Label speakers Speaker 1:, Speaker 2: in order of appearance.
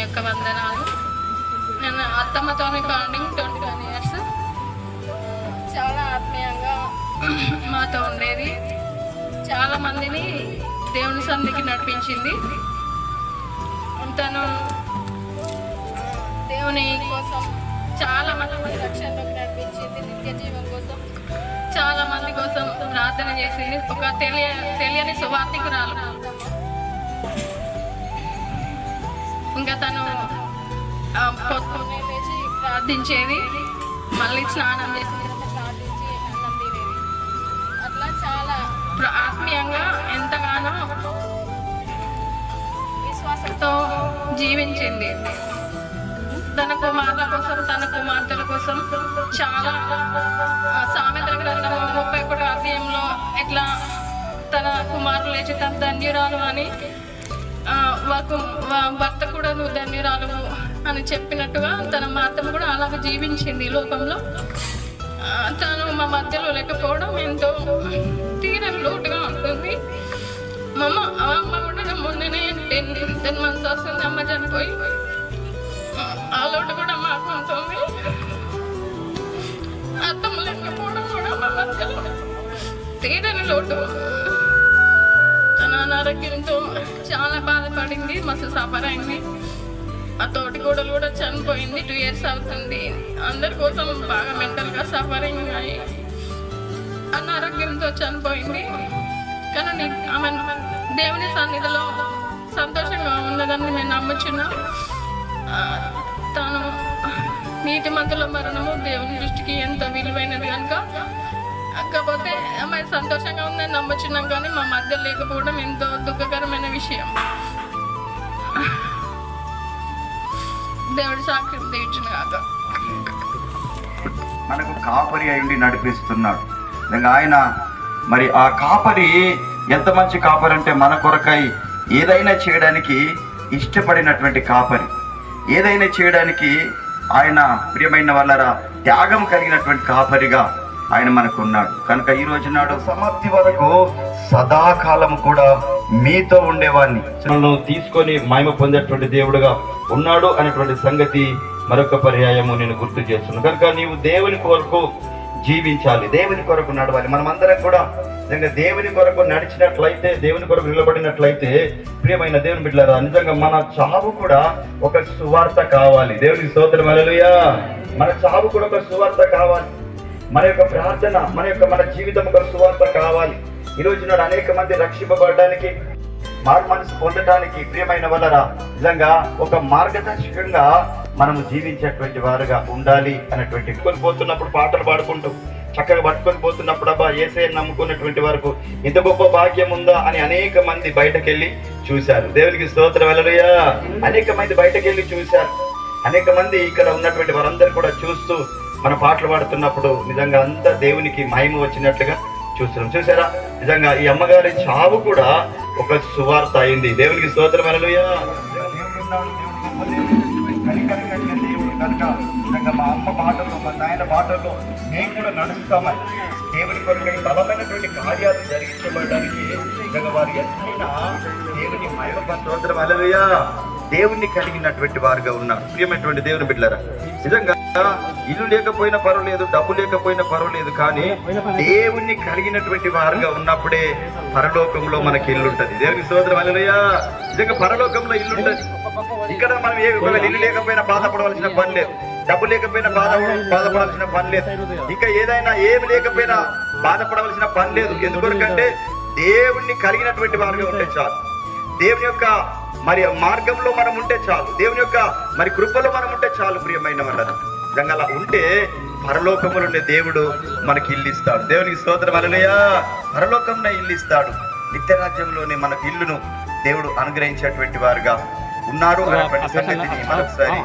Speaker 1: యొక్క వందనాలు. నేను అత్తమ్మతో బాండింగ్ 21 years. చాలా ఆత్మీయంగా మాతో ఉండేది. చాలా మందిని దేవుని సన్నిధికి నడిపించింది. తను దేవుని కోసం చాలా మంది రక్షణలోకి నడిపించింది. నిత్య జీవం కోసం చాలా మంది కోసం ప్రార్థన చేసింది. ఒక తెలియని సువార్థికురాలు. ఇంకా తను పొద్దున్నే లేచి ప్రార్థించేది, మళ్ళీ స్నానం చేసి ప్రార్థించి అన్నం తినేది. అట్లా చాలా ఆత్మీయంగా ఎంతగానో విశ్వాసంతో జీవించింది. తన కుమారుల కోసం, తన కుమార్తెల కోసం చాలా సామెతల గ్రంథం 31 అధ్యాయంలో ఎట్లా తన కుమారులు లేచి తన ధన్యురాలు అని, భర్త కూడా నువ్వు ధన్యురాలు అని చెప్పినట్టుగా తన మాతను కూడా అలాగే జీవించింది ఈ లోకంలో. తను మా మధ్యలో లేకపోవడం ఎంతో తీరని లోటుగా ఉంటుంది. అమ్మ కూడా మొన్ననే 10 months వస్తుంది అమ్మ చనిపోయి. ఆ లోటు కూడా మాకు ఉంటుంది. అత్తమ్మ లేకపోవడం కూడా మా మధ్యలో తీరని లోటు. తన అనారోగ్యంతో చాలా బాధపడింది, మస్తు సఫర్ అయింది. ఆ తోటి కోడలు కూడా చనిపోయింది. 2 years అవుతుంది. అందరి కోసం బాగా మెంటల్గా సఫరింగ్ అయ్యి అనారోగ్యంతో చనిపోయింది. కానీ ఆమె దేవుని సన్నిధిలో సంతోషంగా ఉన్నదని మేము నమ్ముచున్నాం. తాను నీతిమంతుల మరణము దేవుని దృష్టికి ఎంతో విలువైనది కనుక, కాకపోతే ఆమె సంతోషంగా ఉందని నమ్ముచున్నాం. కానీ మా మధ్య లేకపోవడం ఎంతో దుఃఖకరమైన విషయం. దేవుడి సాక్ష్యం తీర్చును కాక.
Speaker 2: మనకు కాపరి అయి నడిపిస్తున్నాడు. ఆయన మరి ఆ కాపరి ఎంత మంచి కాపరి అంటే మన కొరకై ఏదైనా చేయడానికి ఇష్టపడినటువంటి కాపరి, ఏదైనా చేయడానికి ఆయన ప్రియమైన వాళ్ళరా త్యాగం కలిగినటువంటి కాపరిగా ఆయన మనకు ఉన్నాడు. కనుక ఈ రోజు నాడు సమాప్తి వరకు సదాకాలం కూడా మీతో ఉండేవాడిని తీసుకొని మహిమ పొందేటువంటి దేవుడుగా ఉన్నాడు అనేటువంటి సంగతి మరొక పర్యాయము నేను గుర్తు చేస్తున్నాను. కనుక నీవు దేవుని కొరకు జీవించాలి, దేవుని కొరకు నడవాలి. మనమందరం కూడా నిజంగా దేవుని కొరకు నడిచినట్లయితే, దేవుని కొరకు నిలబడినట్లయితే ప్రియమైన దేవుని బిడ్డలారా, నిజంగా మన చావు కూడా ఒక సువార్త కావాలి. దేవునికి స్తోత్రం హల్లెలూయా. మన చావు కూడా ఒక సువార్త కావాలి. మన యొక్క ప్రార్థన, మన జీవితం ఒక సువార్త కావాలి. ఈ రోజు నాడు అనేక మంది రక్షింపబడడానికి, మారు మనసు పొందడానికి ప్రియమైన వాళ్ళరా నిజంగా ఒక మార్గదర్శకంగా మనము జీవించేటువంటి వారుగా ఉండాలి అనేటువంటి పోతున్నప్పుడు పాటలు పాడుకుంటూ చక్కగా పట్టుకొని పోతున్నప్పుడు అబ్బా యేసయ్యను నమ్ముకున్నటువంటి వరకు ఇంత గొప్ప భాగ్యం ఉందా అని అనేక మంది బయటకెళ్ళి చూశారు. దేవునికి స్తోత్రం హల్లెలూయా. అనేక మంది బయటకెళ్ళి చూశారు. అనేక మంది ఇక్కడ ఉన్నటువంటి వారందరూ కూడా చూస్తూ మన పాటలు పాడుతున్నప్పుడు నిజంగా అంతా దేవునికి మహిమ వచ్చినట్లుగా చూస్తున్నాం. చూసారా, నిజంగా ఈ అమ్మగారి చావు కూడా ఒక సువార్త అయింది. దేవునికి స్తోత్రం హల్లెలూయా. కనుక మా అమ్మ బాటల్లో, మా నాయన బాటల్లో మేము కూడా నడుస్తామని దేవుని కొరకు బలమైనటువంటి కార్యాలు జరిగించబడడానికి నిజంగా వారు ఎంతైనా దేవుని మహిమ స్తోత్రం హల్లెలూయా దేవుణ్ణి కలిగినటువంటి వారుగా ఉన్నారు. ప్రియమైనటువంటి దేవుని బిడ్డలారా, నిజంగా ఇల్లు లేకపోయినా పర్వాలేదు, డబ్బు లేకపోయినా పర్వాలేదు, కానీ దేవుణ్ణి కలిగినటువంటి వారుగా ఉన్నప్పుడే పరలోకంలో మనకి ఇల్లు ఉంటుంది. దేవునికి స్తోత్రం హల్లెలూయా. నిజంగా పరలోకంలో ఇల్లు ఉంటుంది. ఇక్కడ మనం ఇల్లు లేకపోయినా బాధపడవలసిన పని లేదు, డబ్బు లేకపోయినా బాధపడాల్సిన పని లేదు, ఇంకా ఏమి లేకపోయినా బాధపడవలసిన పని లేదు. ఎందుకంటే దేవుణ్ణి కలిగినటువంటి వారుగా ఉంటే చాలు. దేవుని యొక్క మరి మార్గంలో మనం ఉంటే చాలు. దేవుని యొక్క మరి కృపలో మనం ఉంటే చాలు. ప్రియమైన వాళ్ళని నిజంగా అలా ఉంటే పరలోకములో ఉండే దేవుడు మనకి ఇల్లు ఇస్తాడు. దేవునికి స్తోత్రం హల్లెలూయా. పరలోకంలో ఇల్లు ఇస్తాడు. నిత్య రాజ్యంలోనే మనకు ఇల్లును దేవుడు అనుగ్రహించేటువంటి వారుగా ఉన్నారు అనేటువంటి సంగతిని మరొకసారి